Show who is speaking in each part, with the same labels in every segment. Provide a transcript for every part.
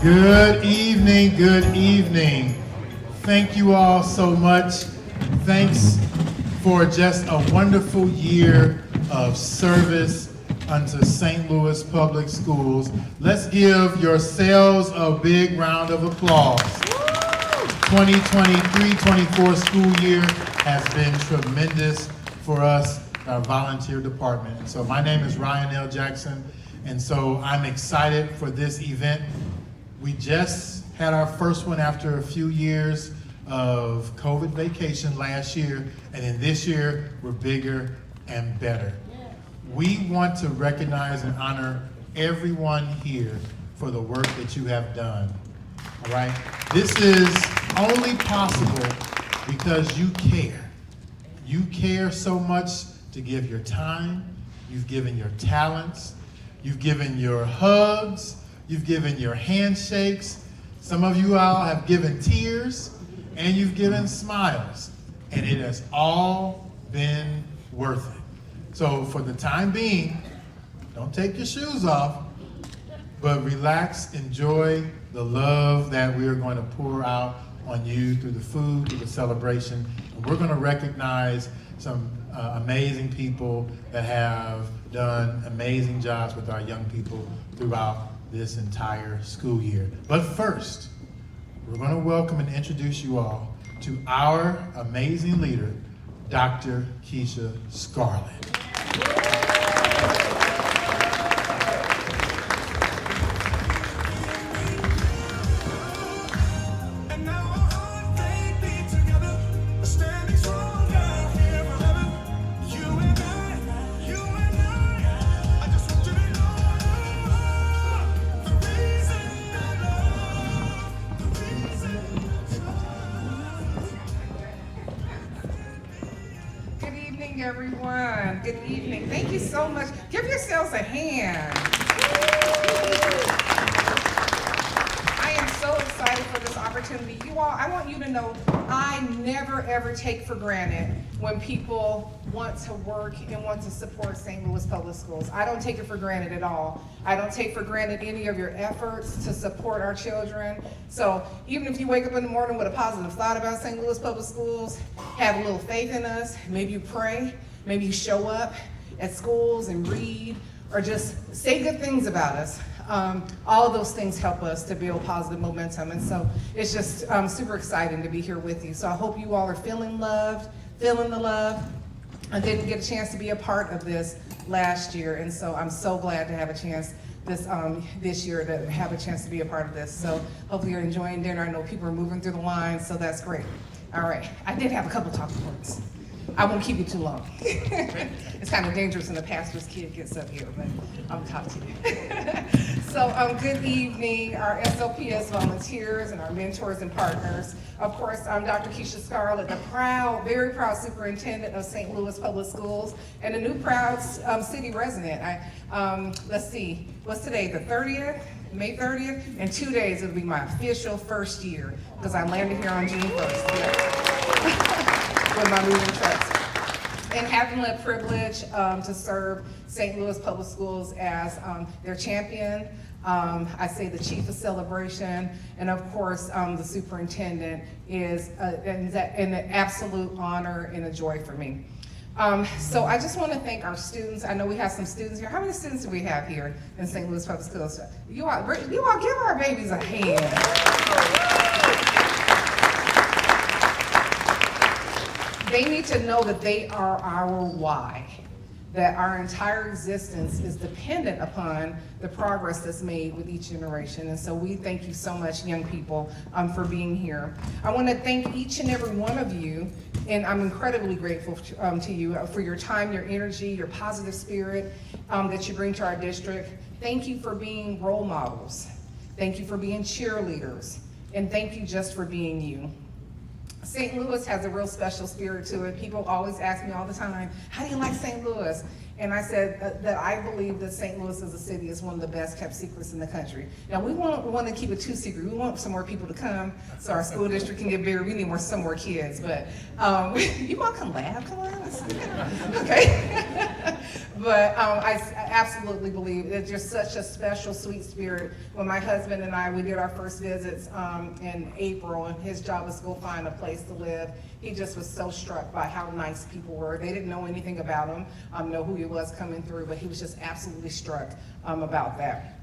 Speaker 1: Good evening, good evening. Thank you all so much. Thanks for just a wonderful year of service unto St. Louis Public Schools. Let's give yourselves a big round of applause. 2023-24 school year has been tremendous for us, our volunteer department. So my name is Ryan L. Jackson, and so I'm excited for this event. We just had our first one after a few years of COVID vacation last year, and then this year we're bigger and better. We want to recognize and honor everyone here for the work that you have done, all right? This is only possible because you care. You care so much to give your time, you've given your talents, you've given your hugs, you've given your handshakes. Some of you all have given tears, and you've given smiles, and it has all been worth it. So for the time being, don't take your shoes off, but relax, enjoy the love that we are going to pour out on you through the food, through the celebration. And we're going to recognize some amazing people that have done amazing jobs with our young people throughout this entire school year. But first, we're going to welcome and introduce you all to our amazing leader, Dr. Keisha Scarlett.
Speaker 2: Everyone, good evening. Thank you so much. Give yourselves a hand. I am so excited for this opportunity. You all, I want you to know I never ever take for granted when people want to work and want to support St. Louis Public Schools. I don't take it for granted at all. I don't take for granted any of your efforts to support our children. So even if you wake up in the morning with a positive thought about St. Louis Public Schools, have a little faith in us, maybe you pray, maybe you show up at schools and read, or just say good things about us. All of those things help us to build positive momentum. And so it's just super exciting to be here with you. So I hope you all are feeling loved, feeling the love. I didn't get a chance to be a part of this last year, and so I'm so glad to have a chance this year to have a chance to be a part of this. So hopefully you're enjoying dinner. I know people are moving through the line, so that's great. All right, I did have a couple talking points. I won't keep you too long. It's kind of dangerous when the pastor's kid gets up here, but I'll talk to you. So good evening, our SLPS volunteers and our mentors and partners. Of course, I'm Dr. Keisha Scarlett, the proud, very proud superintendent of St. Louis Public Schools and a new proud city resident. Let's see, what's today, the 30th? May 30th? In 2 days, it'll be my official first year because I landed here on June 1st. Yeah. With my moving trucks. And having the privilege to serve St. Louis Public Schools as their champion, I say the chief of celebration, and of course the superintendent is an absolute honor and a joy for me. So I just want to thank our students. I know we have some students here. How many students do we have here in St. Louis Public Schools? You all give our babies a hand. They need to know that they are our why, that our entire existence is dependent upon the progress that's made with each generation. And so we thank you so much, young people, for being here. I want to thank each and every one of you, and I'm incredibly grateful to you for your time, your energy, your positive spirit that you bring to our district. Thank you for being role models. Thank you for being cheerleaders. And thank you just for being you. St. Louis has a real special spirit to it. People always ask me all the time, how do you like St. Louis? And I said that I believe that St. Louis as a city is one of the best kept secrets in the country. Now we want to keep it too secret. We want some more people to come so our school district can get bigger. We need some more kids, but you all can laugh, come on. Okay. But I absolutely believe it's just such a special, sweet spirit. When my husband and I, we did our first visits in April, and his job was to go find a place to live. He just was so struck by how nice people were. They didn't know anything about him, know who he was coming through, but he was just absolutely struck about that.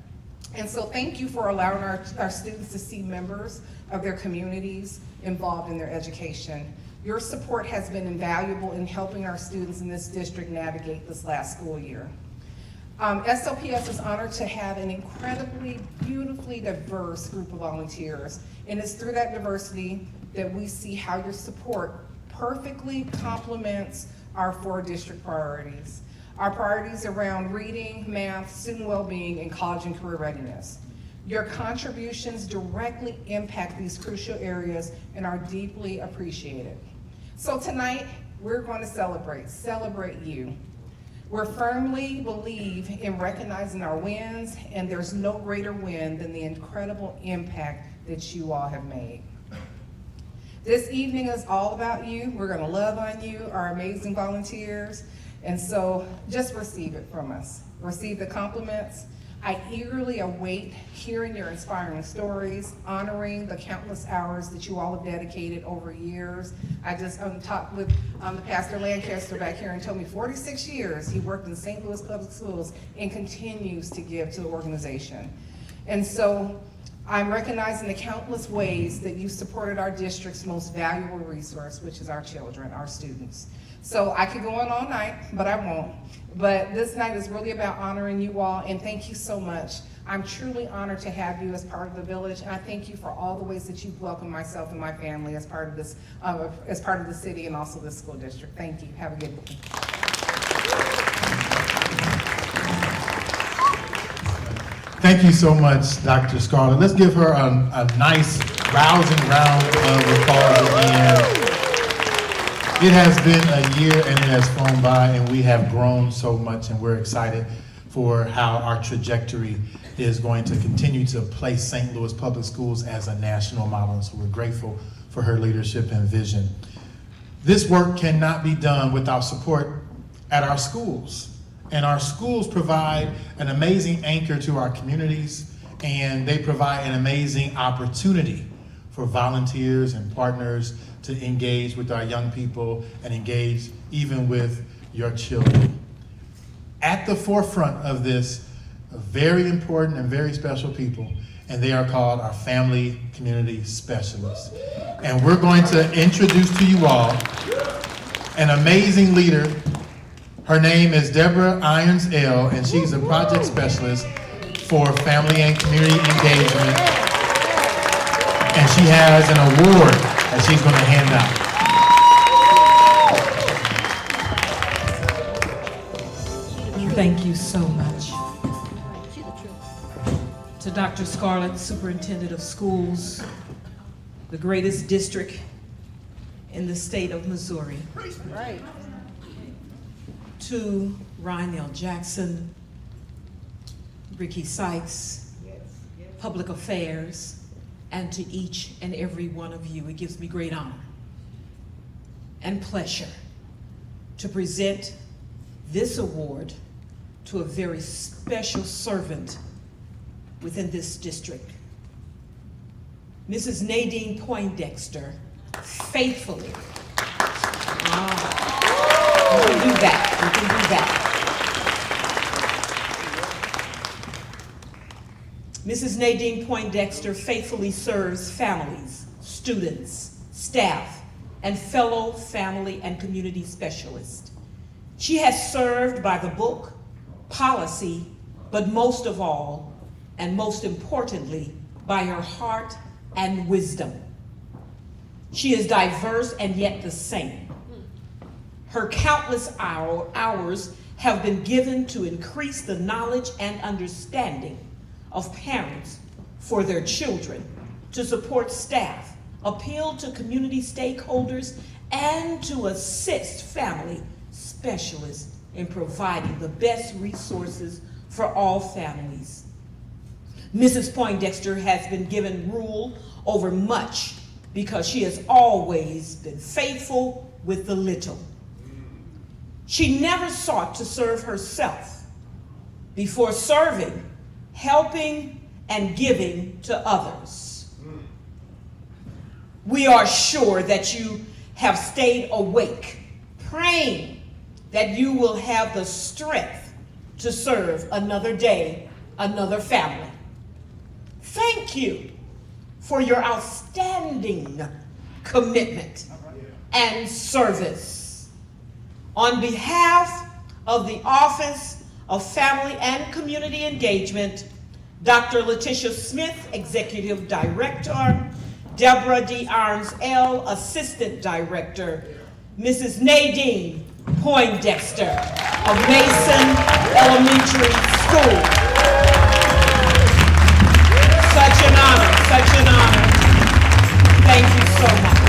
Speaker 2: And so thank you for allowing our students to see members of their communities involved in their education. Your support has been invaluable in helping our students in this district navigate this last school year. SLPS is honored to have an incredibly, beautifully diverse group of volunteers, and it's through that diversity that we see how your support perfectly complements our 4 district priorities. Our priorities around reading, math, student well-being, and college and career readiness. Your contributions directly impact these crucial areas and are deeply appreciated. So tonight, we're going to celebrate you. We firmly believe in recognizing our wins, and there's no greater win than the incredible impact that you all have made. This evening is all about you. We're gonna love on you, our amazing volunteers, and so just receive it from us. Receive the compliments. I eagerly await hearing your inspiring stories, honoring the countless hours that you all have dedicated over years. I just talked with Pastor Lancaster back here and told me 46 years he worked in St. Louis Public Schools and continues to give to the organization. And so I'm recognizing the countless ways that you supported our district's most valuable resource, which is our children, our students. So I could go on all night, but I won't. But this night is really about honoring you all, and thank you so much. I'm truly honored to have you as part of the village, and I thank you for all the ways that you've welcomed myself and my family as part of this, as part of the city and also this school district. Thank you. Have a good day.
Speaker 1: Thank you so much, Dr. Scarlett. Let's give her a nice, rousing round of applause again. It has been a year and it has flown by, and we have grown so much, and we're excited for how our trajectory is going to continue to place St. Louis Public Schools as a national model, and so we're grateful for her leadership and vision. This work cannot be done without support at our schools, and our schools provide an amazing anchor to our communities, and they provide an amazing opportunity for volunteers and partners to engage with our young people and engage even with your children. At the forefront of this, very important and very special people, and they are called our family community specialists. And we're going to introduce to you all an amazing leader. Her name is Deborah Irons L, and she's a project specialist for family and community engagement. And she has an award that she's going to hand out.
Speaker 3: Thank you so much. To Dr. Scarlett, Superintendent of Schools, the greatest district in the state of Missouri.
Speaker 2: Right.
Speaker 3: To Ryan L. Jackson, Ricky Sykes, Public Affairs, and to each and every one of you. It gives me great honor and pleasure to present this award to a very special servant within this district. Mrs. Nadine Poindexter faithfully, we can do that, we can do that. Mrs. Nadine Poindexter faithfully serves families, students, staff, and fellow family and community specialists. She has served by the book, policy, but most of all, and most importantly, by her heart and wisdom. She is diverse and yet the same. Her countless hours have been given to increase the knowledge and understanding of parents for their children, to support staff, appeal to community stakeholders, and to assist family specialists in providing the best resources for all families. Mrs. Poindexter has been given rule over much because she has always been faithful with the little. She never sought to serve herself before serving, helping, and giving to others. We are sure that you have stayed awake, praying that you will have the strength to serve another day, another family. Thank you for your outstanding commitment and service. On behalf of the Office of Family and Community Engagement, Dr. Letitia Smith, Executive Director, Deborah D. Arns L., Assistant Director, Mrs. Nadine Poindexter of Mason Elementary School. Such an honor, such an honor. Thank you so much.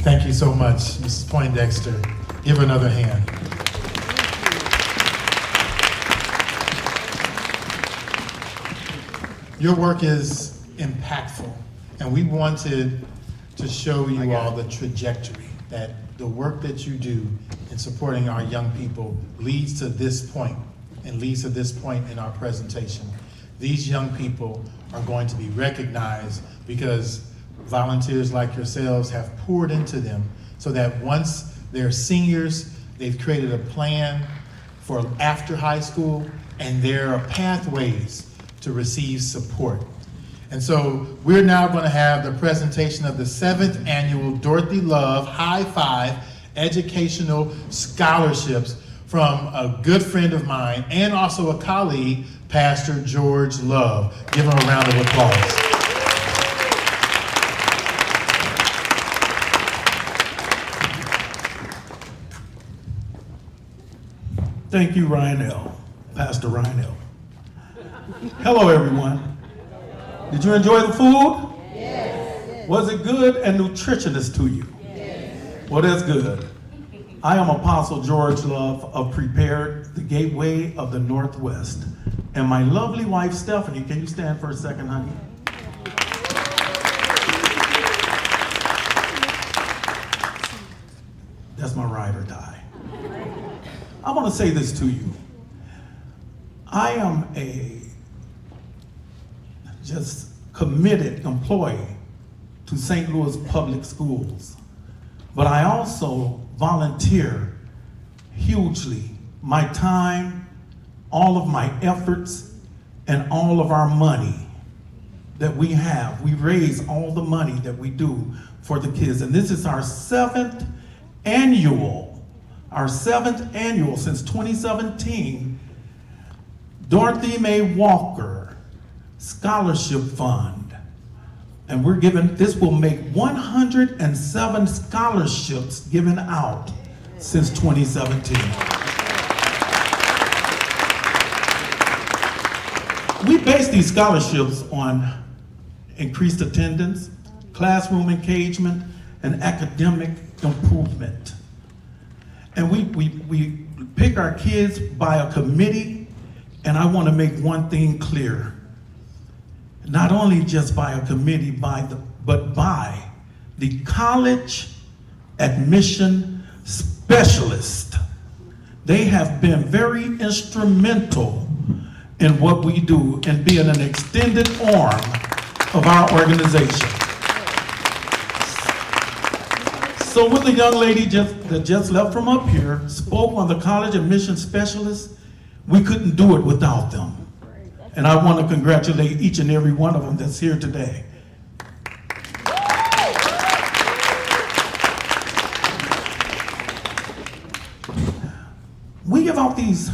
Speaker 1: Thank you so much, Mrs. Poindexter. Give her another hand. Your work is impactful, and we wanted to show you all the trajectory that the work that you do in supporting our young people leads to this point, and leads to this point in our presentation. These young people are going to be recognized because volunteers like yourselves have poured into them so that once they're seniors, they've created a plan for after high school, and there are pathways to receive support. And so we're now going to have the presentation of the 7th annual Dorothy Love High Five Educational Scholarships from a good friend of mine and also a colleague, Pastor George Love. Give him a round of applause.
Speaker 4: Thank you, Ryan Pastor Ryan L. Hello, everyone. Did you enjoy the food? Yes. Was it good and nutritious to you? Yes. Well, that's good. I am Apostle George Love of Prepared the Gateway of the Northwest. And my lovely wife, Stephanie, can you stand for a second, honey? That's my ride or die. I want to say this to you. I am a just committed employee to St. Louis Public Schools, but I also volunteer hugely my time, all of my efforts, and all of our money that we have. We raise all the money that we do for the kids, and this is our seventh annual since 2017, Dorothy Mae Walker Scholarship Fund. And we're giving, this will make 107 scholarships given out since 2017. We base these scholarships on increased attendance, classroom engagement, and academic improvement. And we pick our kids by a committee, and I want to make one thing clear. Not only just by a committee, but by the college admission specialist. They have been very instrumental in what we do and being an extended arm of our organization. So when the young lady that just left from up here spoke on the college admission specialists, we couldn't do it without them. And I want to congratulate each and every one of them that's here today. We give out these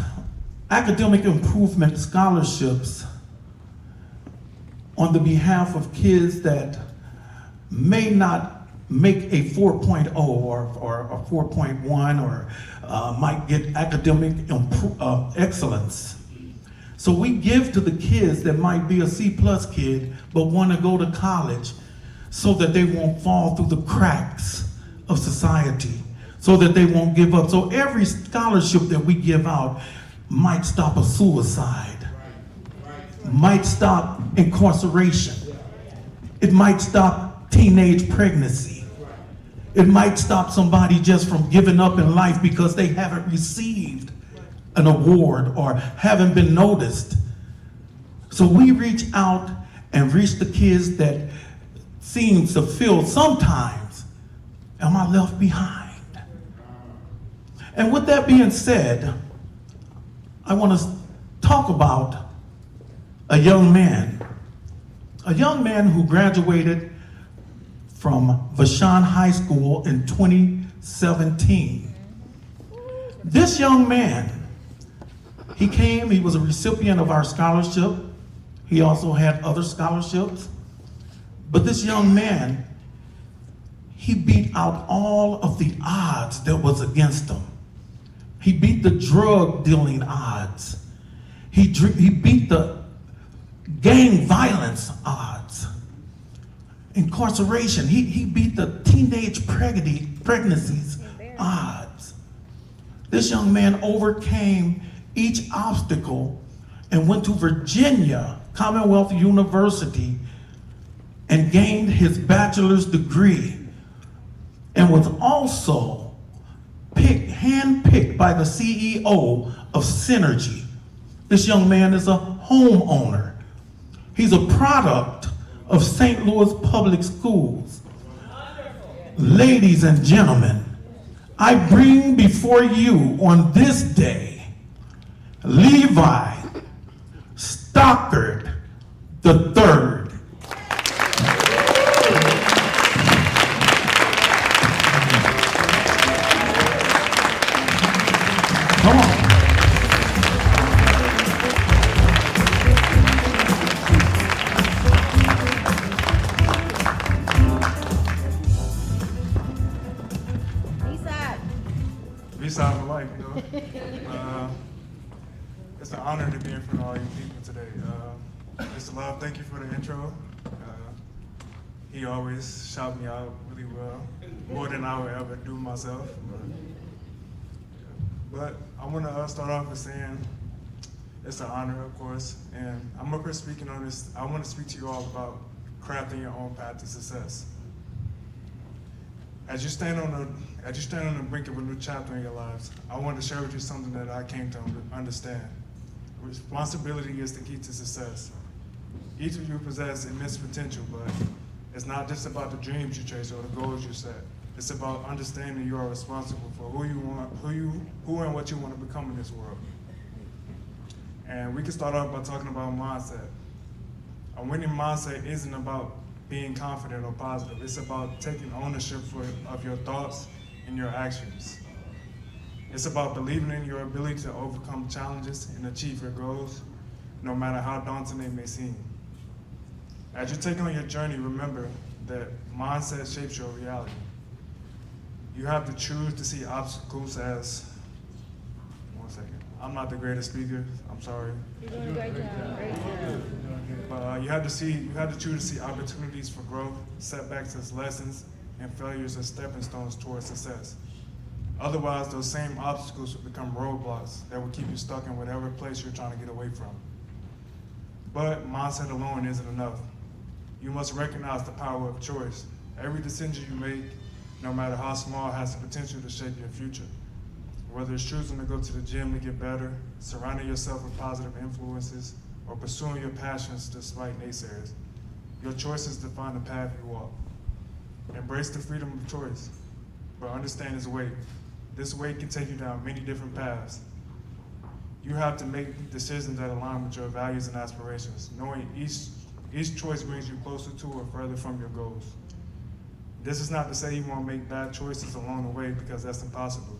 Speaker 4: academic improvement scholarships on the behalf of kids that may not make a 4.0 or a 4.1 or might get academic excellence. So we give to the kids that might be a C+ kid but want to go to college so that they won't fall through the cracks of society, so that they won't give up. So every scholarship that we give out might stop a suicide, might stop incarceration, it might stop teenage pregnancy, it might stop somebody just from giving up in life because they haven't received an award or haven't been noticed. So we reach out and reach the kids that seems to feel sometimes, am I left behind? And with that being said, I want to talk about a young man who graduated from Vashon High School in 2017. This young man, he was a recipient of our scholarship. He also had other scholarships. But this young man, he beat out all of the odds that was against him. He beat the drug dealing odds. He beat the gang violence odds. Incarceration, he beat the teenage pregnancies odds. This young man overcame each obstacle and went to Virginia Commonwealth University and gained his bachelor's degree, and was also handpicked by the CEO of Synergy. This young man is a homeowner. He's a product of St. Louis Public Schools. Ladies and gentlemen, I bring before you on this day, Levi Stockard III. Come on.
Speaker 5: B-side for life, you know. It's an honor to be in front of all you people today. Mr. Love, thank you for the intro. He always shout me out really well, more than I would ever do myself. But I want to start off with saying it's an honor, of course, and I'm up here speaking on this. I want to speak to you all about crafting your own path to success. As you stand on the brink of a new chapter in your lives, I want to share with you something that I came to understand. Responsibility is the key to success. Each of you possess immense potential, but it's not just about the dreams you chase or the goals you set. It's about understanding you are responsible for who and what you want to become in this world. And we can start off by talking about mindset. A winning mindset isn't about being confident or positive. It's about taking ownership of your thoughts and your actions. It's about believing in your ability to overcome challenges and achieve your goals, no matter how daunting they may seem. As you take on your journey, remember that mindset shapes your reality. You have to choose to see obstacles as, one second, I'm not the greatest speaker, I'm sorry.
Speaker 6: You're doing a great job. Great job.
Speaker 5: But you have to choose to see opportunities for growth, setbacks as lessons, and failures as stepping stones towards success. Otherwise, those same obstacles will become roadblocks that will keep you stuck in whatever place you're trying to get away from. But mindset alone isn't enough. You must recognize the power of choice. Every decision you make, no matter how small, has the potential to shape your future. Whether it's choosing to go to the gym to get better, surrounding yourself with positive influences, or pursuing your passions despite naysayers, your choices define the path you walk. Embrace the freedom of choice, but understand its weight. This weight can take you down many different paths. You have to make decisions that align with your values and aspirations, knowing each choice brings you closer to or further from your goals. This is not to say you won't make bad choices along the way, because that's impossible.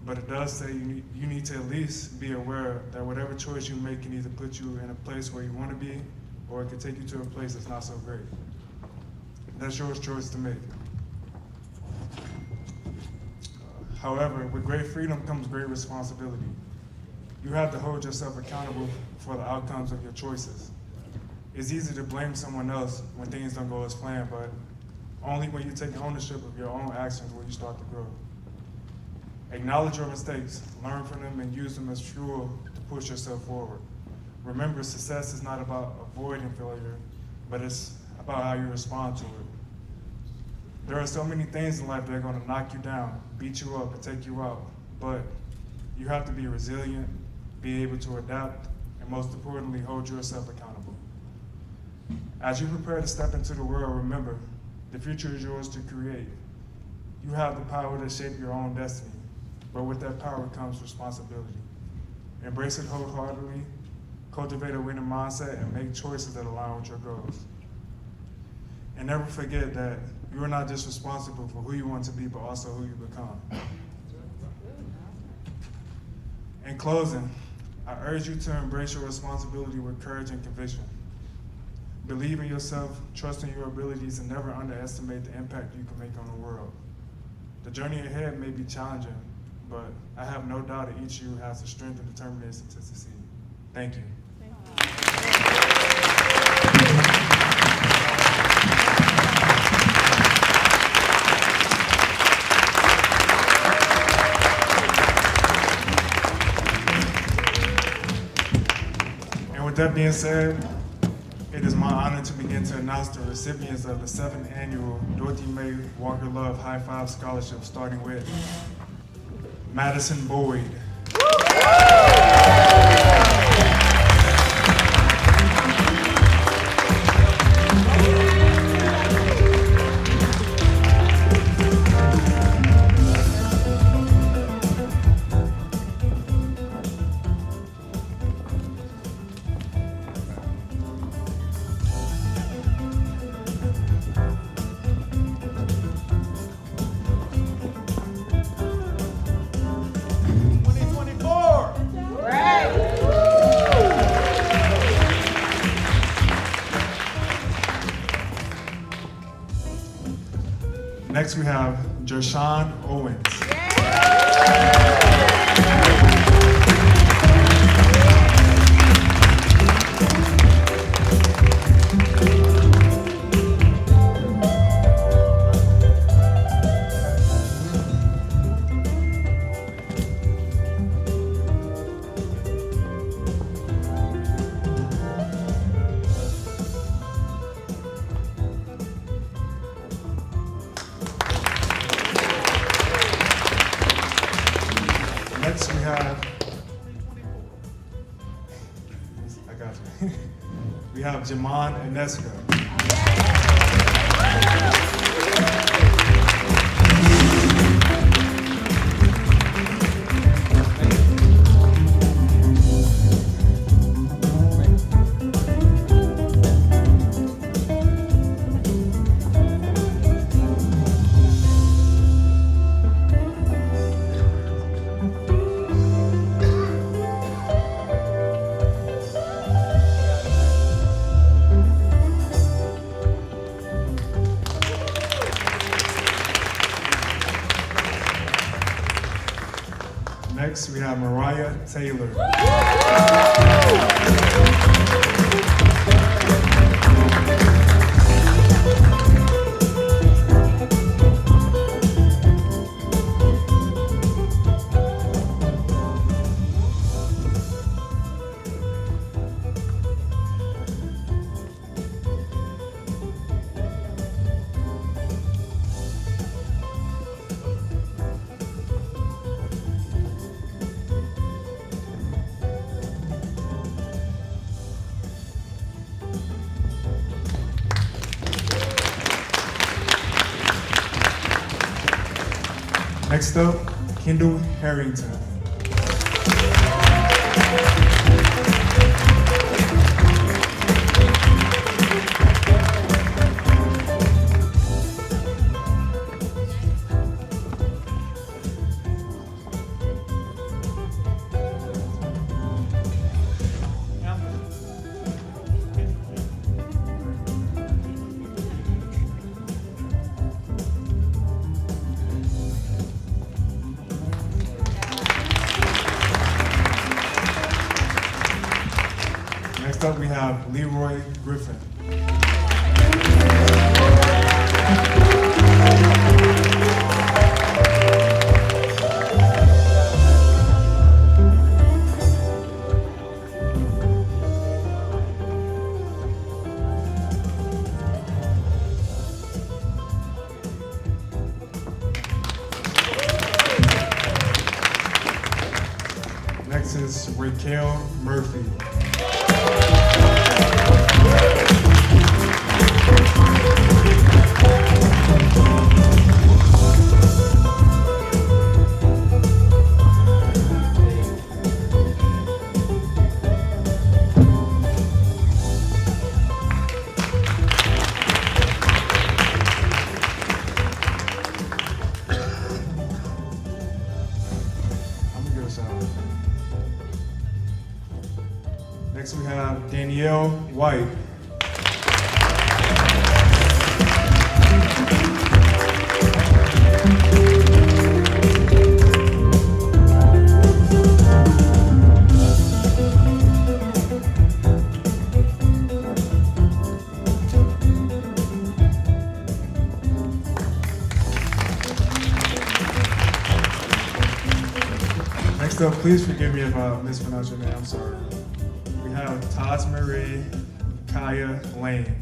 Speaker 5: But it does say you need to at least be aware that whatever choice you make can either put you in a place where you want to be, or it can take you to a place that's not so great. That's your choice to make. However, with great freedom comes great responsibility. You have to hold yourself accountable for the outcomes of your choices. It's easy to blame someone else when things don't go as planned, but only when you take ownership of your own actions will you start to grow. Acknowledge your mistakes, learn from them, and use them as fuel to push yourself forward. Remember, success is not about avoiding failure, but it's about how you respond to it. There are so many things in life that are going to knock you down, beat you up, and take you out, but you have to be resilient, be able to adapt, and most importantly, hold yourself accountable. As you prepare to step into the world, remember, the future is yours to create. You have the power to shape your own destiny, but with that power comes responsibility. Embrace it wholeheartedly, cultivate a winning mindset, and make choices that align with your goals. And never forget that you are not just responsible for who you want to be, but also who you become. In closing, I urge you to embrace your responsibility with courage and conviction. Believe in yourself, trust in your abilities, and never underestimate the impact you can make on the world. The journey ahead may be challenging, but I have no doubt that each of you has the strength and determination to succeed. Thank you. And with that being said, it is my honor to begin to announce the recipients of the 7th annual Dorothy May Walker Love High Five Scholarship, starting with Madison Boyd. Next we have Jershawn Owens. Next we have, I got you. We have Jamon Inesco. Next, we have Mariah Taylor. Next up, Kendall Harrington. Next up, we have Leroy Griffin. Next is Raquel Murphy. I'm gonna give a shout out. Next we have Danielle White. Next up, please forgive me if I mispronounce your name, I'm sorry. We have Taj Marie Kaya Lane.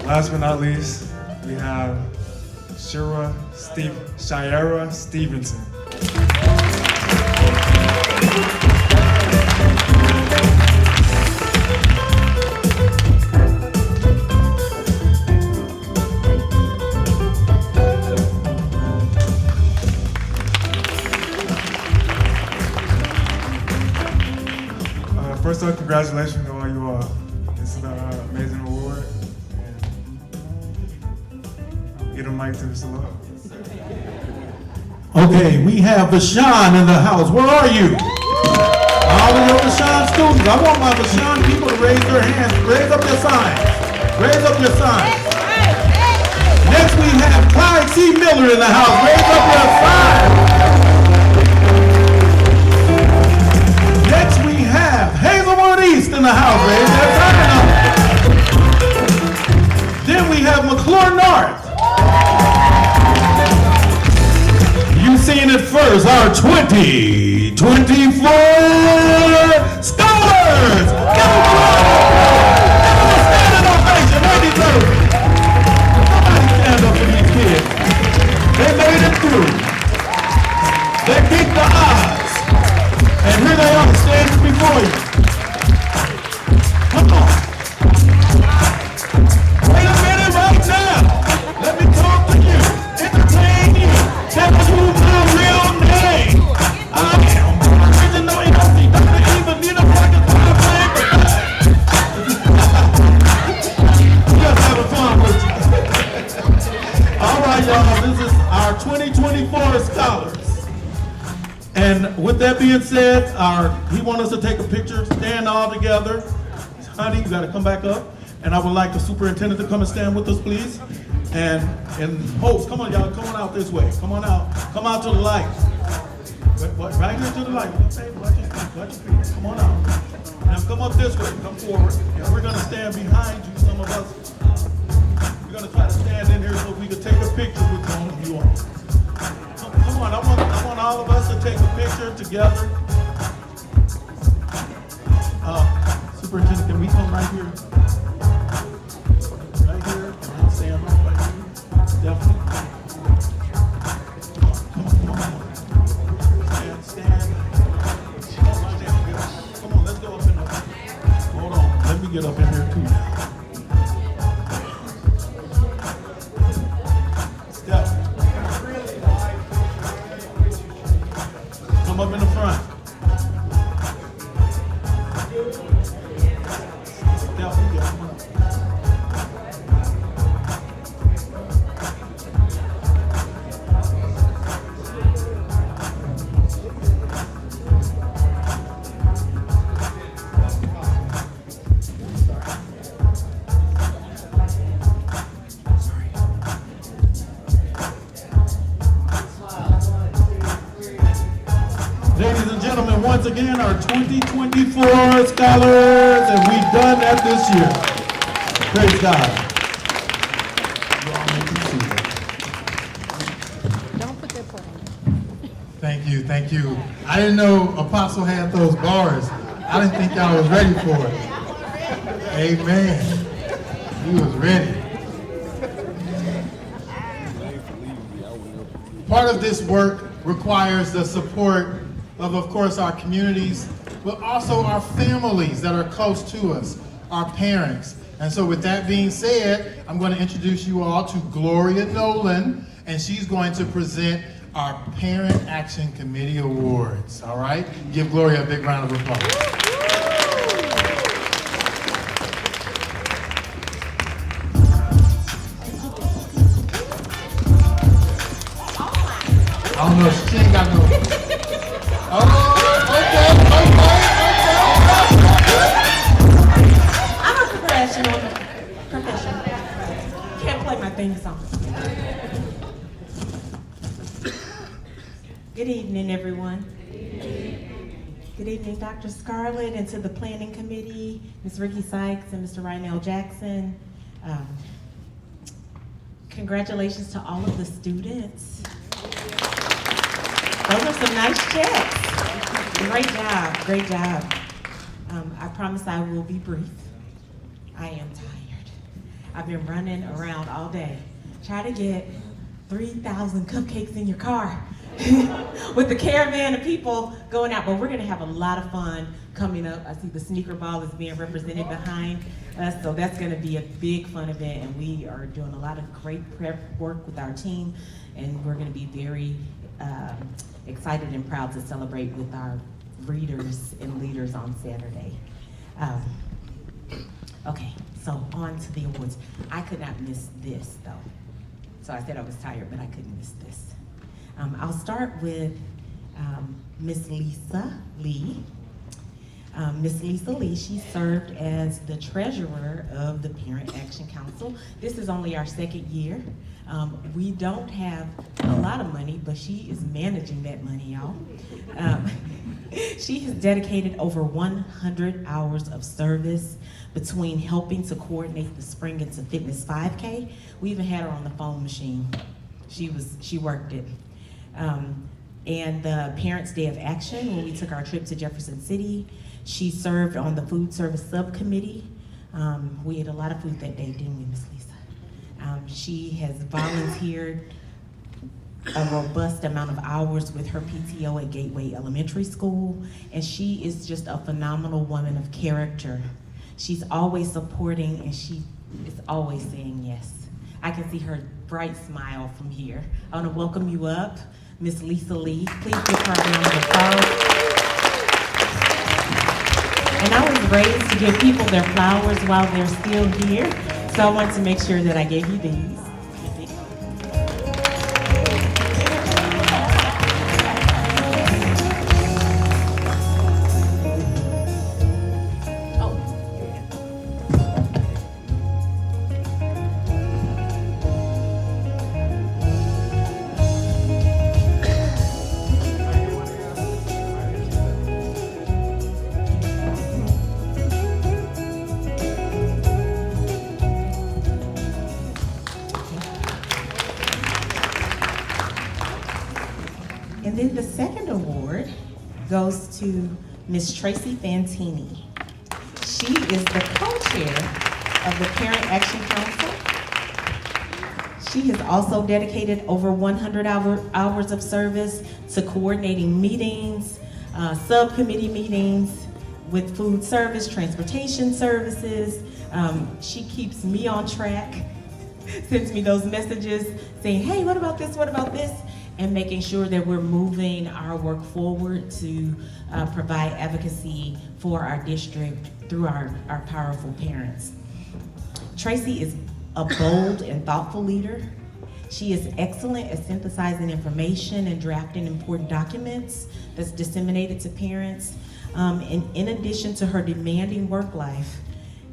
Speaker 5: Last but not least, we have Shira Stevenson. First off, congratulations to all you all. This is an amazing award. Get a mic to Mr. Love.
Speaker 4: Okay, we have Bashan in the house. Where are you? All of your Bashan students. I want my Bashan people to raise their hands. Raise up your signs. Raise up your signs. Next we have Clyde C. Miller in the house. Raise up your signs. Next we have Hazelwood East in the house. Raise their sign up. Then we have McClure North. You've seen it first, our 2024 scholars! Give them a standing ovation, they deserve it. Somebody stand up for these kids. They made it through. They beat the odds. And here they are standing before you. Come on. Wait a minute right now. Let me talk to you. Entertain you. Tell you my real name. I am original MC. Don't even need a fucking time paper. Just having fun with you. All right, y'all. This is our 2024 scholars. And with that being said, he wants us to take a picture, stand all together. Honey, you got to come back up. And I would like the superintendent to come and stand with us, please. And host, come on, y'all, come on out this way. Come on out. Come out to the light. Right here to the light. Okay, watch your feet. Come on out. Now come up this way. Come forward. And we're going to stand behind you, some of us. We're going to try to stand in here so we can take a picture with all of you all. Come on, I want all of us to take a picture together. Superintendent, can we come right here? Right here, and stand right by you. Definitely. Come on. Stand. Come on, let's go up in there. Hold on, let me get up in here too. Step. Come up in the front. 2024 scholars, and we've done that this year. Praise God. You all may be seated.
Speaker 6: Don't put that foot on.
Speaker 1: Thank you, thank you. I didn't know Apostle had those bars. I didn't think y'all was ready for it. Amen. He was ready. Part of this work requires the support of course, our communities, but also our families that are close to us, our parents. And so with that being said, I'm going to introduce you all to Gloria Nolan, and she's going to present our Parent Action Committee Awards, all right? Give Gloria a big round of applause. I don't know if she ain't got no. Oh, okay.
Speaker 3: I'm a professional. Can't play my theme song. Good evening, everyone. Good evening, Dr. Scarlett, and to the Planning Committee, Ms. Ricky Sykes and Mr. Ryan Jackson. Congratulations to all of the students. Those are some nice checks. Great job, great job. I promise I will be brief. I am tired. I've been running around all day. Try to get 3,000 cupcakes in your car with the caravan of people going out. But we're gonna have a lot of fun coming up. I see the sneaker ball is being represented behind us, so that's gonna be a big fun event, and we are doing a lot of great prep work with our team, and we're gonna be very excited and proud to celebrate with our readers and leaders on Saturday. Okay, so on to the awards. I could not miss this though. So I said I was tired, but I couldn't miss this. I'll start with Miss Lisa Lee. Miss Lisa Lee, she served as the treasurer of the Parent Action Council. This is only our second year. We don't have a lot of money, but she is managing that money, y'all. She has dedicated over 100 hours of service between helping to coordinate the Spring Into Fitness 5K. We even had her on the phone machine. She worked it. And the Parents' Day of Action, when we took our trip to Jefferson City, she served on the food service subcommittee. We ate a lot of food that day, didn't we, Miss Lisa? She has volunteered a robust amount of hours with her PTO at Gateway Elementary School, and she is just a phenomenal woman of character. She's always supporting, and she is always saying yes. I can see her bright smile from here. I want to welcome you up, Miss Lisa Lee. Please give her a round of applause. And I was raised to give people their flowers while they're still here, so I wanted to make sure that I gave you these. And then the second award goes to Miss Tracy Fantini. She is the co-chair of the Parent Action Council. She has also dedicated over 100 hours of service to coordinating meetings, subcommittee meetings with food service, transportation services. She keeps me on track, sends me those messages saying, hey, what about this, what about this? And making sure that we're moving our work forward to provide advocacy for our district through our powerful parents. Tracy is a bold and thoughtful leader. She is excellent at synthesizing information and drafting important documents that's disseminated to parents. And in addition to her demanding work life,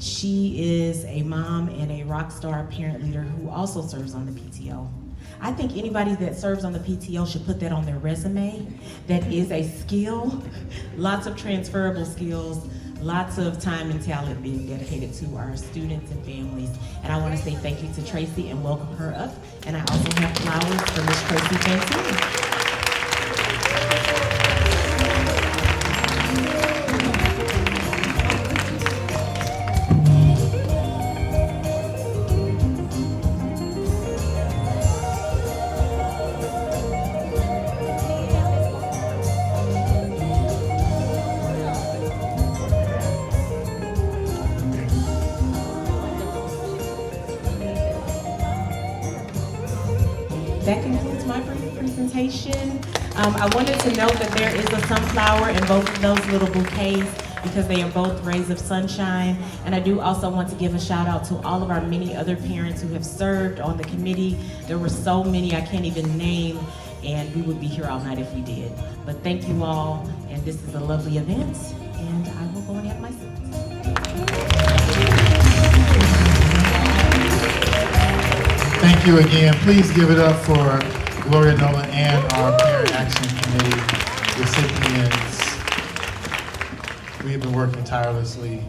Speaker 3: she is a mom and a rock star parent leader who also serves on the PTO.
Speaker 7: I think anybody that serves on the PTO should put that on their resume. That is a skill, lots of transferable skills, lots of time and talent being dedicated to our students and families. And I want to say thank you to Tracy and welcome her up. And I also have flowers for Miss Tracy Fantini. That concludes my brief presentation. I wanted to note that there is a sunflower in both of those little bouquets because they are both rays of sunshine. And I do also want to give a shout out to all of our many other parents who have served on the committee. There were so many I can't even name, and we would be here all night if we did. But thank you all, and this is a lovely event, and I will go and have my seat.
Speaker 1: Thank you again. Please give it up for Gloria Nolan and our Parent Action Committee recipients. We have been working tirelessly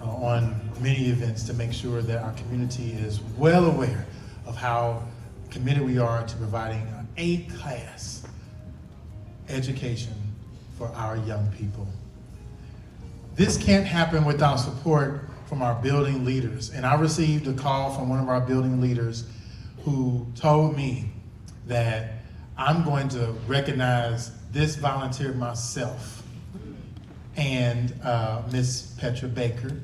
Speaker 1: on many events to make sure that our community is well aware of how committed we are to providing an A-class education for our young people. This can't happen without support from our building leaders. And I received a call from one of our building leaders who told me that I'm going to recognize this volunteer myself. And Miss Petra Baker,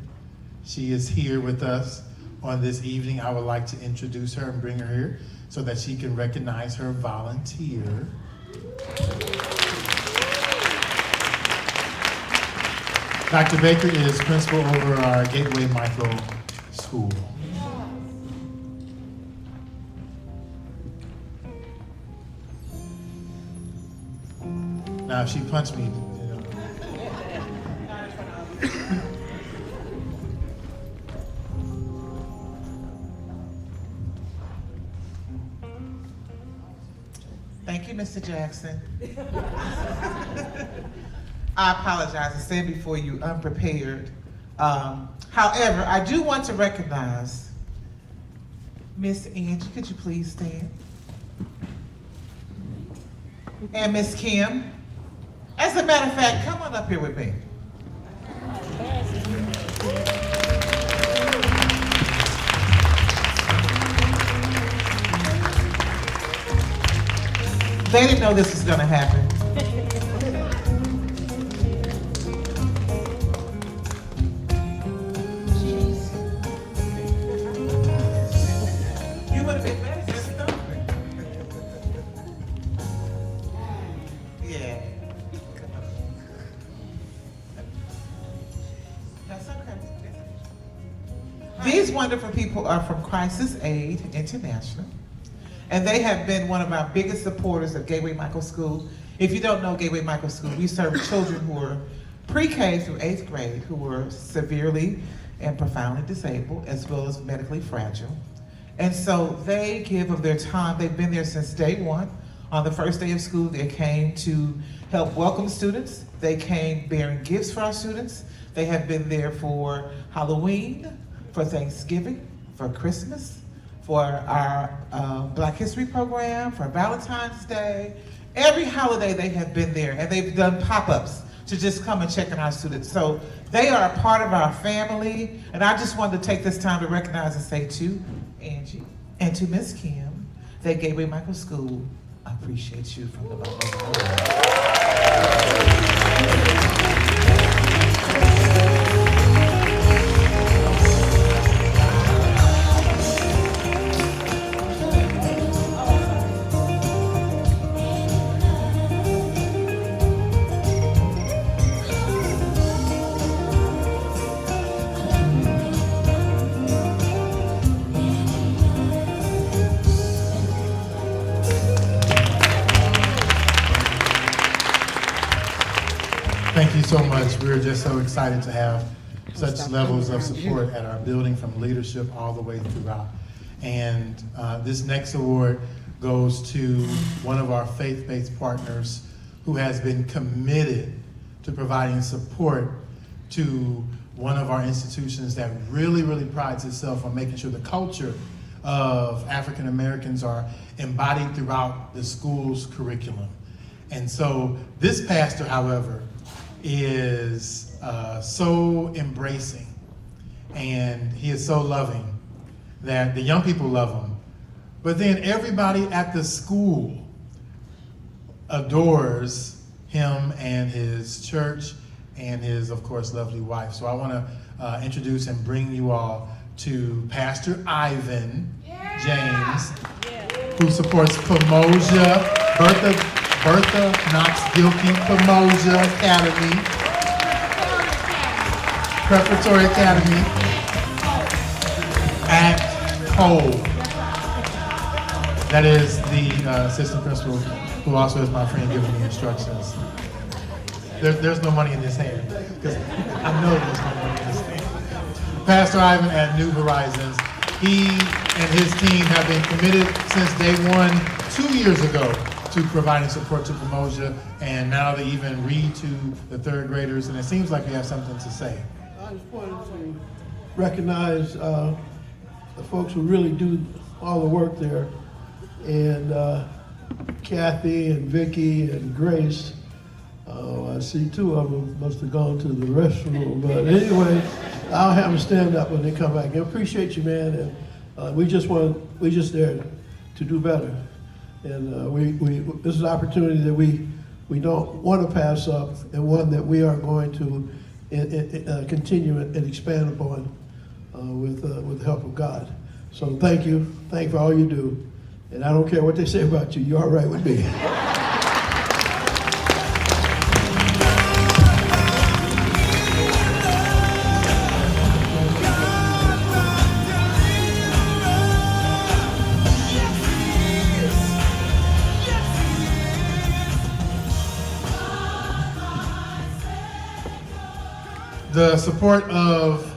Speaker 1: she is here with us on this evening. I would like to introduce her and bring her here so that she can recognize her volunteer. Dr. Baker is principal over our Gateway Micro School. Now, if she punched me,
Speaker 8: Thank you, Mr. Jackson. I apologize to stand before you unprepared. However, I do want to recognize Miss Angie. Could you please stand? And Miss Kim. As a matter of fact, come on up here with me. They didn't know this was going to happen. You would have been better just don't. Yeah. That's okay. These wonderful people are from Crisis Aid International. And they have been one of our biggest supporters of Gateway Micro School. If you don't know Gateway Micro School, we serve children who are pre-K through 8th grade who were severely and profoundly disabled as well as medically fragile. And so they give of their time. They've been there since day one. On the first day of school, they came to help welcome students. They came bearing gifts for our students. They have been there for Halloween, for Thanksgiving, for Christmas, for our Black History program, for Valentine's Day. Every holiday they have been there, and they've done pop-ups to just come and check on our students. So they are a part of our family, and I just wanted to take this time to recognize and say to Angie and to Miss Kim that Gateway Micro School appreciates you from the bottom of the heart.
Speaker 1: thank you so much. We're just so excited to have such levels of support at our building from leadership all the way throughout. And this next award goes to one of our faith-based partners who has been committed to providing support to one of our institutions that really, really prides itself on making sure the culture of African Americans are embodied throughout the school's curriculum. And so this pastor, however, is so embracing, and he is so loving that the young people love him. But then everybody at the school adores him and his church and his, of course, lovely wife. So I want to introduce and bring you all to Pastor Ivan James, who supports Pomosia, Bertha Knox Gilkey Pomosia Academy, Preparatory Academy at Cole. That is the assistant principal, who also is my friend giving me instructions. There's no money in this hand, because I know there's no money in this hand. Pastor Ivan at New Horizons, he and his team have been committed since day one, 2 years ago, to providing support to Pomosia, and now they even read to the third graders, and it seems like you have something to say.
Speaker 9: I just wanted to recognize the folks who really do all the work there, and Kathy and Vicky and Grace. I see two of them must have gone to the restroom, but anyway, I'll have them stand up when they come back. I appreciate you, man, and we just there to do better, and this is an opportunity that we don't want to pass up, and one that we are going to continue and expand upon with the help of God. So thank you for all you do, and I don't care what they say about you. You're all right with me.
Speaker 1: The support of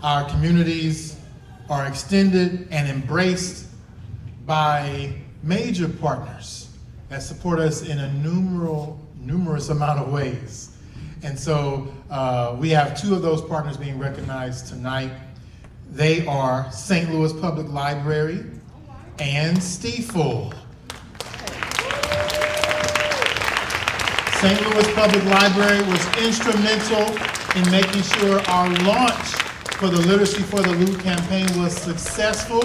Speaker 1: our communities are extended and embraced by major partners that support us in a numerous amount of ways. And so we have two of those partners being recognized tonight. They are St. Louis Public Library and Stiefel. St. Louis Public Library was instrumental in making sure our launch for the Literacy for the Loot campaign was successful.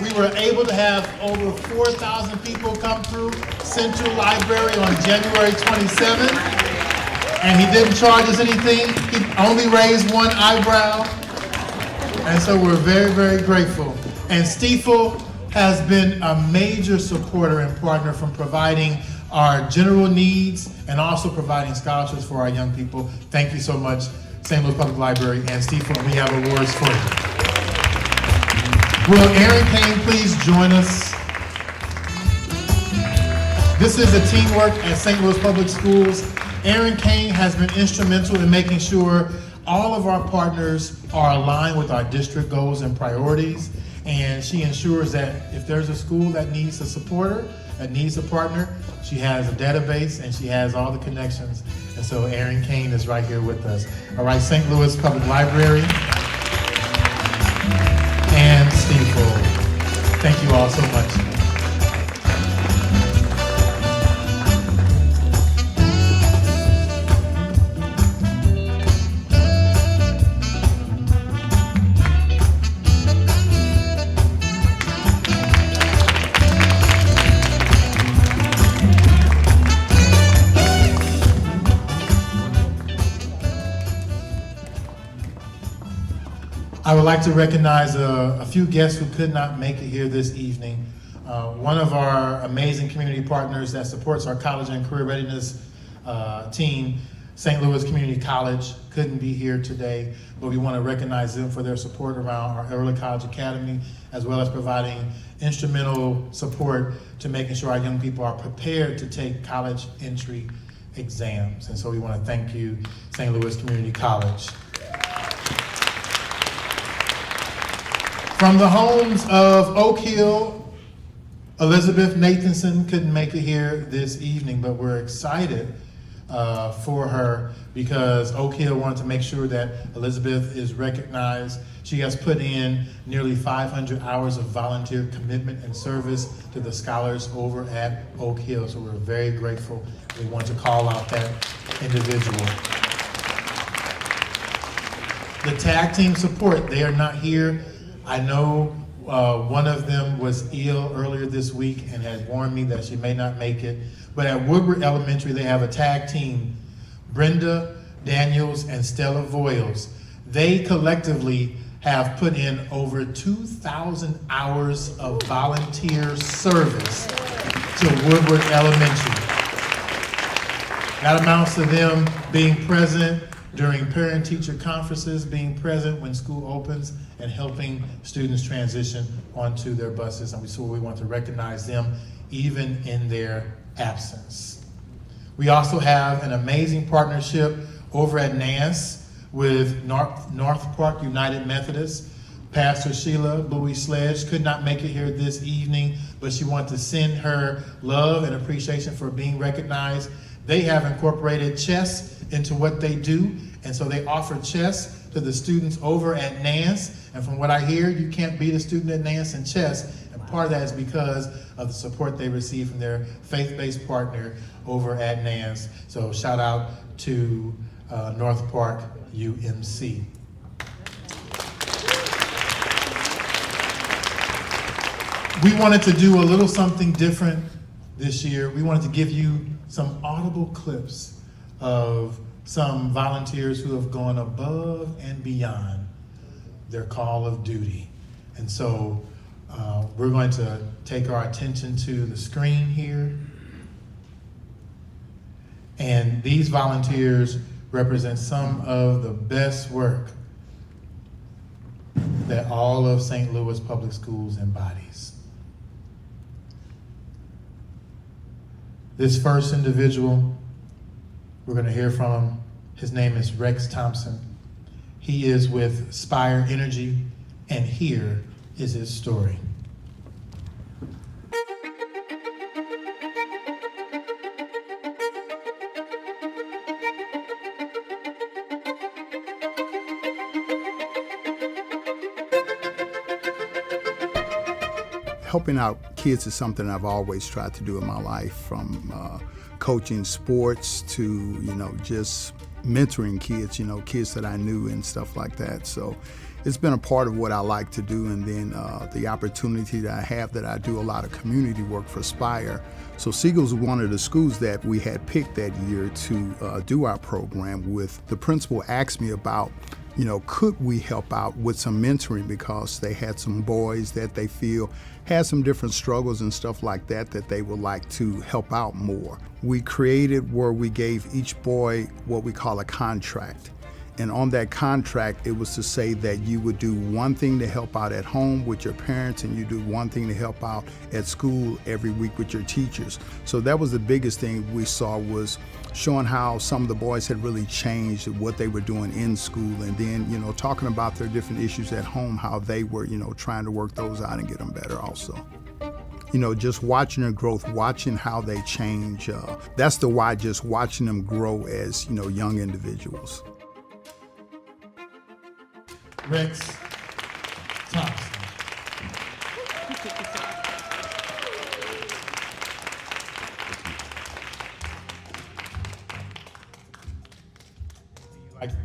Speaker 1: We were able to have over 4,000 people come through Central Library on January 27th, and he didn't charge us anything. He only raised one eyebrow, and so we're very, very grateful. And Stiefel has been a major supporter and partner from providing our general needs and also providing scholarships for our young people. Thank you so much, St. Louis Public Library and Stiefel. We have awards for you. Will Aaron Kane please join us? This is a teamwork at St. Louis Public Schools. Aaron Kane has been instrumental in making sure all of our partners are aligned with our district goals and priorities, and she ensures that if there's a school that needs a supporter, that needs a partner, she has a database and she has all the connections. And so Aaron Kane is right here with us. All right, St. Louis Public Library and Stiefel. Thank you all so much. I would like to recognize a few guests who could not make it here this evening. One of our amazing community partners that supports our college and career readiness team, St. Louis Community College, couldn't be here today, but we want to recognize them for their support around our Early College Academy, as well as providing instrumental support to making sure our young people are prepared to take college entry exams. And so we want to thank you, St. Louis Community College. From the homes of Oak Hill, Elizabeth Nathanson couldn't make it here this evening, but we're excited for her because Oak Hill wanted to make sure that Elizabeth is recognized. She has put in nearly 500 hours of volunteer commitment and service to the scholars over at Oak Hill, so we're very grateful. We want to call out that individual. The tag team support, they are not here. I know one of them was ill earlier this week and had warned me that she may not make it. But at Woodward Elementary, they have a tag team, Brenda Daniels and Stella Voiles. They collectively have put in over 2,000 hours of volunteer service to Woodward Elementary. That amounts to them being present during parent-teacher conferences, being present when school opens, and helping students transition onto their buses. And so we want to recognize them even in their absence. We also have an amazing partnership over at NANCE with North Park United Methodist. Pastor Sheila Bowie Sledge could not make it here this evening, but she wanted to send her love and appreciation for being recognized. They have incorporated chess into what they do, and so they offer chess to the students over at NANCE. And from what I hear, you can't beat a student at NANCE in chess, and part of that is because of the support they receive from their faith-based partner over at NANCE. So shout out to North Park UMC. We wanted to do a little something different this year. We wanted to give you some audible clips of some volunteers who have gone above and beyond their call of duty. And so we're going to take our attention to the screen here. And these volunteers represent some of the best work that all of St. Louis Public Schools embodies. This first individual, we're going to hear from him. His name is Rex Thompson. He is with Spire Energy, and here is his story.
Speaker 10: Helping out kids is something I've always tried to do in my life, from coaching sports to, just mentoring kids, kids that I knew and stuff like that. So it's been a part of what I like to do. And then the opportunity that I have, that I do a lot of community work for Spire. So Siegel's one of the schools that we had picked that year to do our program with. The principal asked me about, could we help out with some mentoring, because they had some boys that they feel had some different struggles and stuff like that they would like to help out more. We created where we gave each boy what we call a contract. And on that contract, it was to say that you would do one thing to help out at home with your parents, and you do one thing to help out at school every week with your teachers. So that was the biggest thing we saw, was showing how some of the boys had really changed what they were doing in school, and then, talking about their different issues at home, how they were, trying to work those out and get them better also. Just watching their growth, watching how they change, that's the why, just watching them grow as, young individuals.
Speaker 1: Rex Thompson.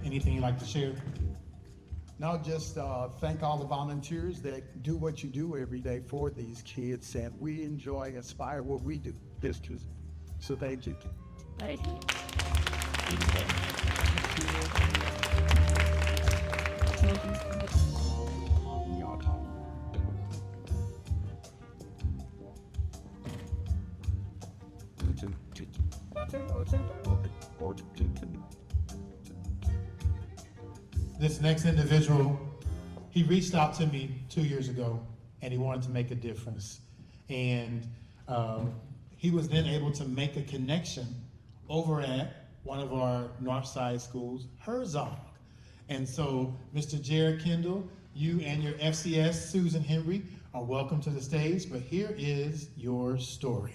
Speaker 1: Anything you'd like to share?
Speaker 11: No, just thank all the volunteers that do what you do every day for these kids, and we enjoy, Aspire what we do. So thank you.
Speaker 6: Thank you.
Speaker 1: This next individual, he reached out to me 2 years ago, and he wanted to make a difference. And he was then able to make a connection over at one of our Northside schools, Herzog. And so, Mr. Jared Kendall, you and your FCS, Susan Henry, are welcome to the stage, but here is your story.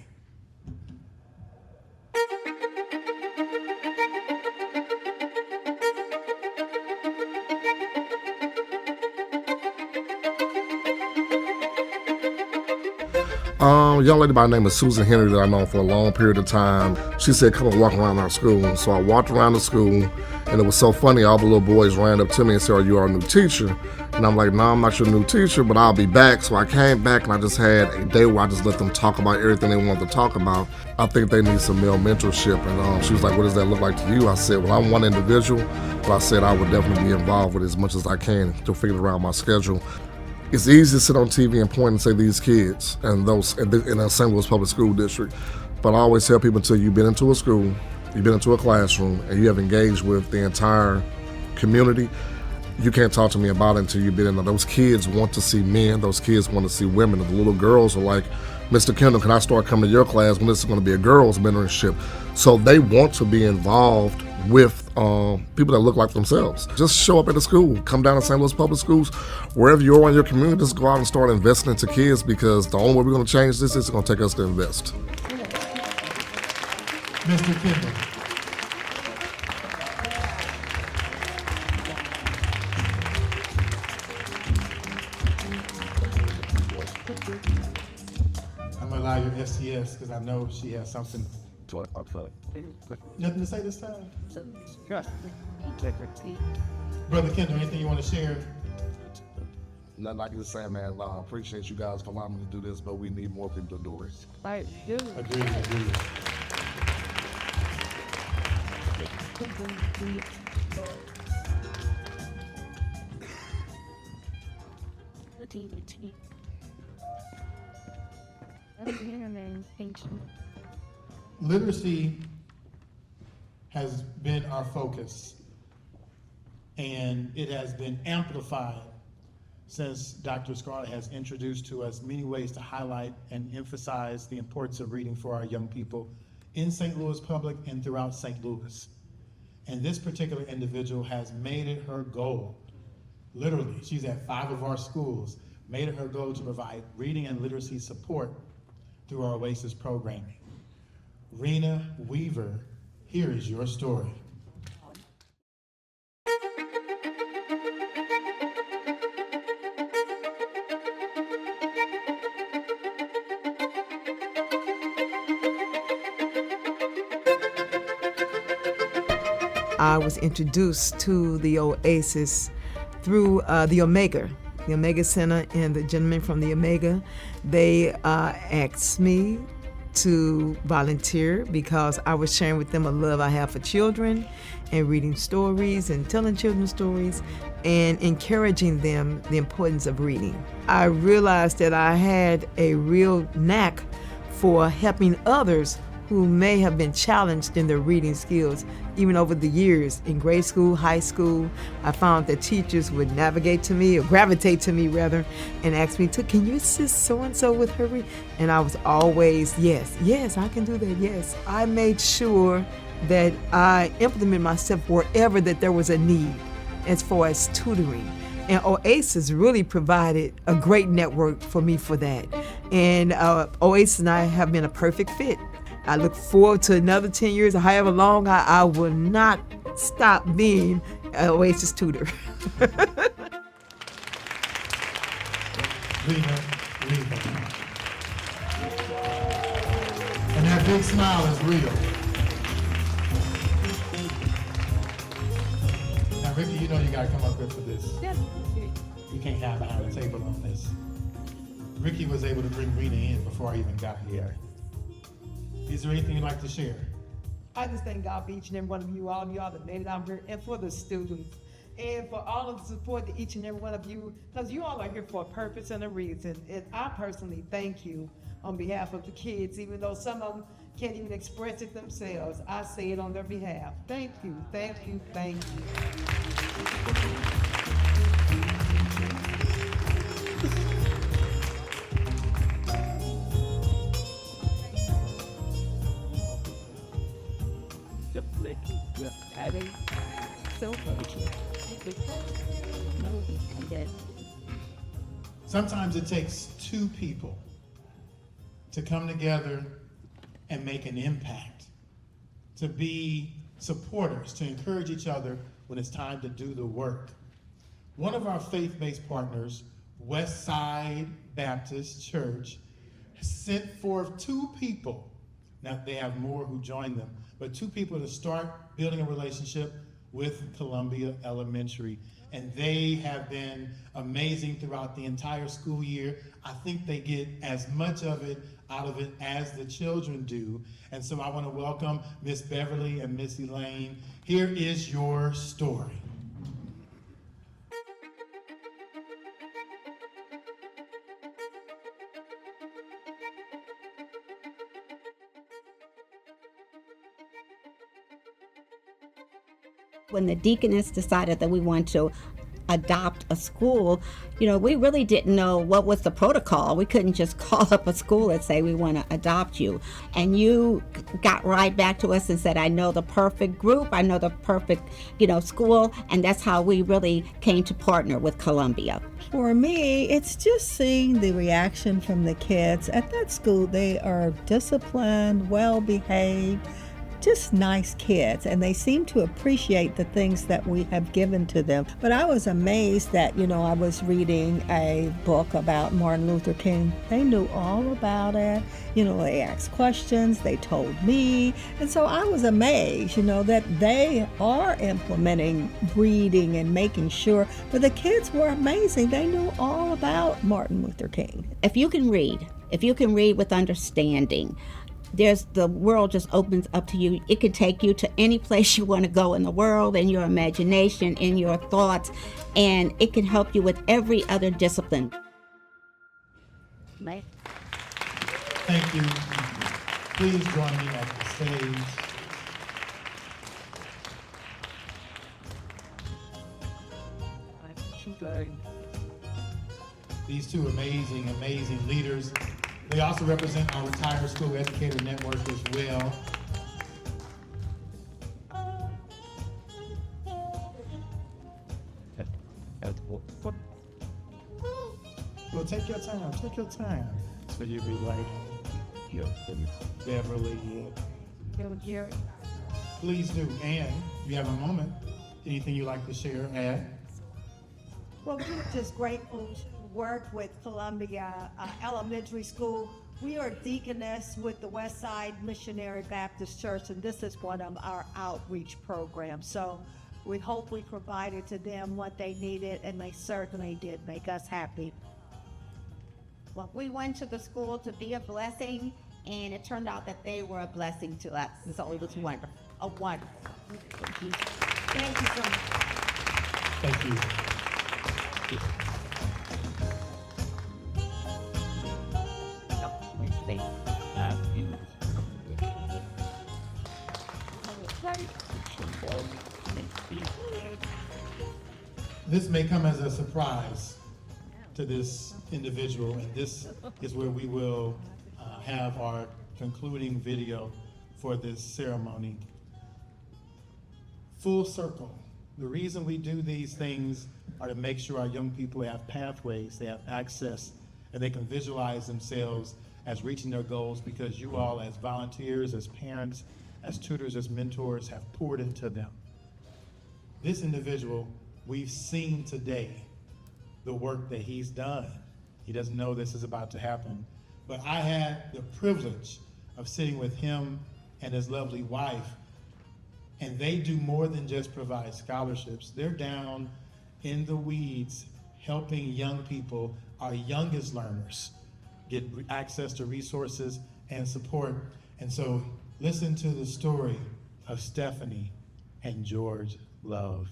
Speaker 12: Young lady by the name of Susan Henry that I've known for a long period of time. She said, come and walk around our school. So I walked around the school, and it was so funny. All the little boys ran up to me and said, are you our new teacher? And I'm like, no, I'm not your new teacher, but I'll be back. So I came back, and I just had a day where I just let them talk about everything they wanted to talk about. I think they need some male mentorship. And she was like, what does that look like to you? I said, well, I'm one individual, but I said I would definitely be involved with it as much as I can to figure around my schedule. It's easy to sit on TV and point and say these kids and those in a St. Louis public school district. But I always tell people until you've been into a school, you've been into a classroom, and you have engaged with the entire community, you can't talk to me about it until you've been in there. Those kids want to see men, those kids want to see women. And the little girls are like, Mr. Kendall, can I start coming to your class when this is going to be a girls' mentorship? So they want to be involved with people that look like themselves. Just show up at the school, come down to St. Louis Public Schools, wherever you are in your community, just go out and start investing into kids, because the only way we're going to change this is going to take us to invest.
Speaker 1: Mr. Kendall. I'm going to allow your STS because I know she has something. Nothing to say this time? Brother Kendall, anything you want to share?
Speaker 12: Nothing I can say, man. I appreciate you guys for allowing me to do this, but we need more people to do it.
Speaker 6: Like, dude.
Speaker 1: Agreed. Literacy has been our focus, and it has been amplified since Dr. Scarlett has introduced to us many ways to highlight and emphasize the importance of reading for our young people in St. Louis Public and throughout St. Louis. And this particular individual has made it her goal, literally, she's at 5 of our schools, made it her goal to provide reading and literacy support through our OASIS programming. Rena Weaver, here is your story.
Speaker 13: I was introduced to the OASIS through the Omega Center, and the gentleman from the Omega, they asked me to volunteer because I was sharing with them a love I have for children and reading stories and telling children stories and encouraging them the importance of reading. I realized that I had a real knack for helping others who may have been challenged in their reading skills. Even over the years, in grade school, high school, I found that teachers would gravitate to me and ask me, can you assist so-and-so with her reading? And I was always, yes, I can do that, yes. I made sure that I implemented myself wherever that there was a need as far as tutoring. And OASIS really provided a great network for me for that. And OASIS and I have been a perfect fit. I look forward to another 10 years, or however long, I will not stop being an OASIS tutor.
Speaker 1: Rena. And that big smile is real. Now, Ricky, you know you gotta come up here for this.
Speaker 6: Yes.
Speaker 1: You can't hide behind the table on this. Ricky was able to bring Rena in before I even got here. Is there anything you'd like to share?
Speaker 14: I just thank God for each and every one of you, all y'all that made it out here, and for the students, and for all of the support to each and every one of you, because you all are here for a purpose and a reason. And I personally thank you on behalf of the kids, even though some of them can't even express it themselves. I say it on their behalf. Thank you, thank you, thank you.
Speaker 1: Sometimes it takes two people to come together and make an impact, to be supporters, to encourage each other when it's time to do the work. One of our faith-based partners, Westside Baptist Church, sent forth two people. Now they have more who joined them, but two people to start building a relationship with Columbia Elementary. And they have been amazing throughout the entire school year. I think they get as much of it out of it as the children do. And so I want to welcome Miss Beverly and Miss Elaine. Here is your story.
Speaker 15: When the deaconess decided that we want to adopt a school, we really didn't know what was the protocol. We couldn't just call up a school and say, we want to adopt you. And you got right back to us and said, I know the perfect group, I know the perfect, school, and that's how we really came to partner with Columbia.
Speaker 6: For me, it's just seeing the reaction from the kids at that school. They are disciplined, well-behaved, just nice kids, and they seem to appreciate the things that we have given to them. But I was amazed that, I was reading a book about Martin Luther King. They knew all about it. They asked questions, they told me. And so I was amazed, that they are implementing reading and making sure. But the kids were amazing. They knew all about Martin Luther King.
Speaker 15: If you can read with understanding, the world just opens up to you. It can take you to any place you want to go in the world, in your imagination, in your thoughts, and it can help you with every other discipline.
Speaker 1: Thank you. Please join me at the stage. These two amazing, amazing leaders. They also represent our retired school educator network as well. Well, take your time. So you be like, Beverly. Please do. And you have a moment. Anything you'd like to share, add?
Speaker 14: Well, we're just grateful to work with Columbia Elementary School. We are deaconess with the Westside Missionary Baptist Church, and this is one of our outreach programs. So we hope we provided to them what they needed, and they certainly did make us happy.
Speaker 7: Well, we went to the school to be a blessing, and it turned out that they were a blessing to us. So it was wonderful. A wonderful.
Speaker 14: Thank you so much.
Speaker 1: Thank you. This may come as a surprise to this individual, and this is where we will have our concluding video for this ceremony. Full circle. The reason we do these things are to make sure our young people have pathways, they have access, and they can visualize themselves as reaching their goals, because you all as volunteers, as parents, as tutors, as mentors have poured into them. This individual, we've seen today the work that he's done. He doesn't know this is about to happen, but I had the privilege of sitting with him and his lovely wife, and they do more than just provide scholarships. They're down in the weeds helping young people, our youngest learners, get access to resources and support. And so listen to the story of Stephanie and George Love.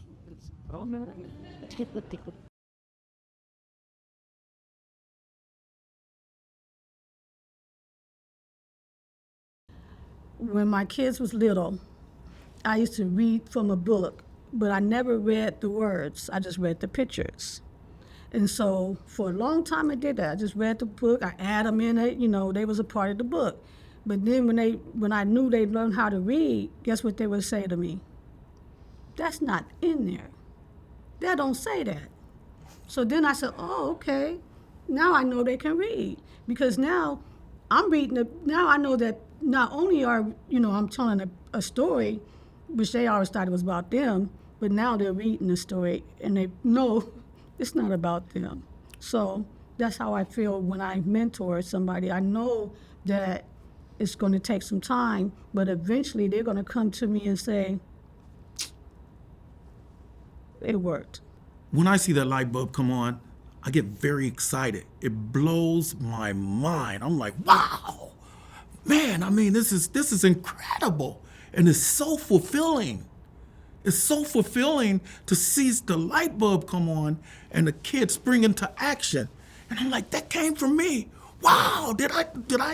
Speaker 6: When my kids was little, I used to read from a book, but I never read the words. I just read the pictures. And so for a long time I did that. I just read the book, I add them in it, they was a part of the book. But then when I knew they learned how to read, guess what they would say to me? That's not in there. That don't say that. So then I said, oh, okay.
Speaker 16: now I know they can read because now I'm reading now I know that not only are, I'm telling a story, which they always thought it was about them, but now they're reading the story and they know it's not about them. So that's how I feel when I mentor somebody. I know that it's going to take some time, but eventually they're going to come to me and say, it worked.
Speaker 4: When I see that light bulb come on, I get very excited. It blows my mind. I'm like, wow, man, I mean, this is incredible. And it's so fulfilling. It's so fulfilling to see the light bulb come on and the kids spring into action. And I'm like, that came from me. Wow, did I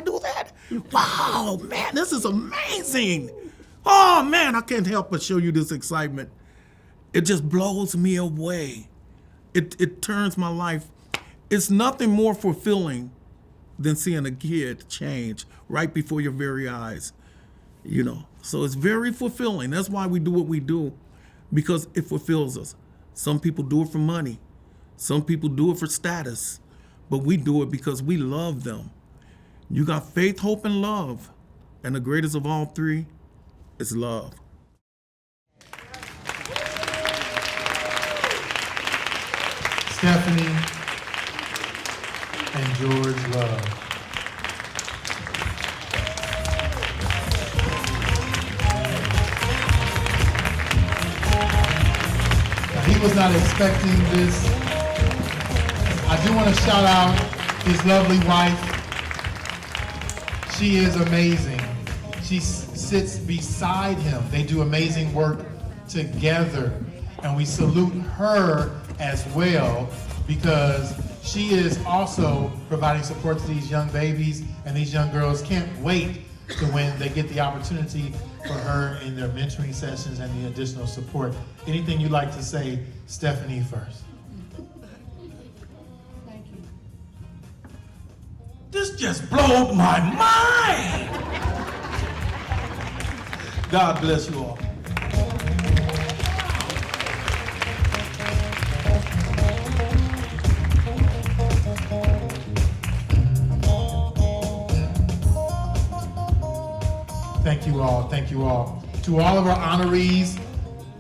Speaker 4: do that? Wow, man, this is amazing. Oh man, I can't help but show you this excitement. It just blows me away. It turns my life. It's nothing more fulfilling than seeing a kid change right before your very eyes. So it's very fulfilling. That's why we do what we do, because it fulfills us. Some people do it for money. Some people do it for status, but we do it because we love them. You got faith, hope, and love. And the greatest of all three is love.
Speaker 1: Stephanie and George Love. Now, he was not expecting this. I do want to shout out his lovely wife. She is amazing. She sits beside him. They do amazing work together. And we salute her as well, because she is also providing support to these young babies, and these young girls can't wait to when they get the opportunity for her in their mentoring sessions and the additional support. Anything you'd like to say, Stephanie, first?
Speaker 2: Thank you.
Speaker 4: This just blew my mind. God bless you all.
Speaker 1: Thank you all, thank you all. To all of our honorees,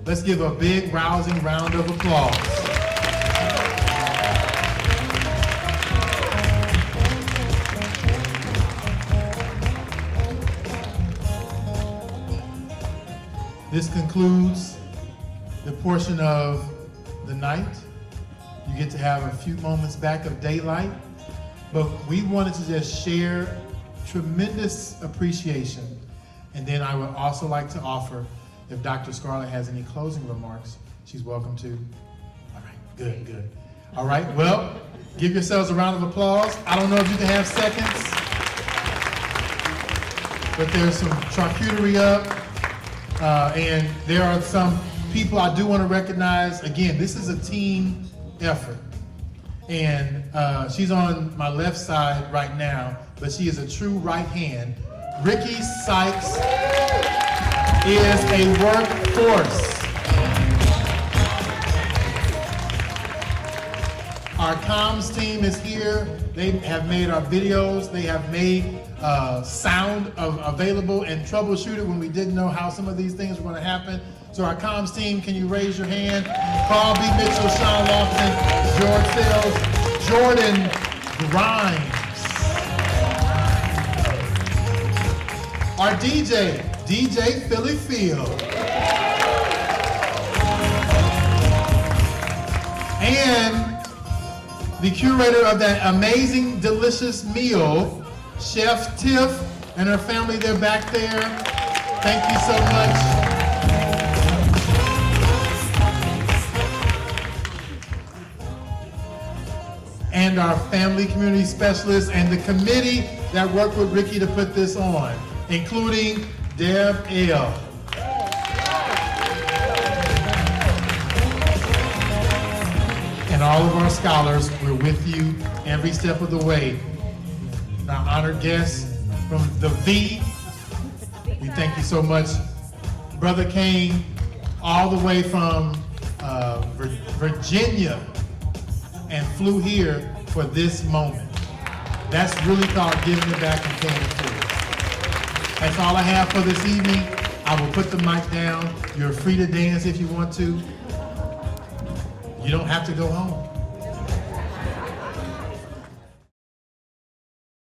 Speaker 1: let's give a big rousing round of applause. This concludes the portion of the night. You get to have a few moments back of daylight, but we wanted to just share tremendous appreciation. And then I would also like to offer, if Dr. Scarlett has any closing remarks, she's welcome to. All right, good, good. All right, well, give yourselves a round of applause. I don't know if you can have seconds, but there's some charcuterie up, and there are some people I do want to recognize. Again, this is a team effort. And she's on my left side right now, but she is a true right hand. Ricky Sykes is a workhorse. Our comms team is here. They have made our videos. They have made sound available and troubleshooted when we didn't know how some of these things were going to happen. So our comms team, can you raise your hand? Carl B. Mitchell, Sean Lofton, George Sales, Jordan Grimes. Our DJ Philly Field. And the curator of that amazing, delicious meal, Chef Tiff and her family, they're back there. Thank you so much. And our family community specialists and the committee that worked with Ricky to put this on, including Deb L. And all of our scholars, we're with you every step of the way. Our honored guests from the V, we thank you so much. Brother Kane, all the way from Virginia, and flew here for for this moment. That's really called giving it back and paying it forward. That's all I have for this evening. I will put the mic down. You're free to dance if you want to. You don't have to go home.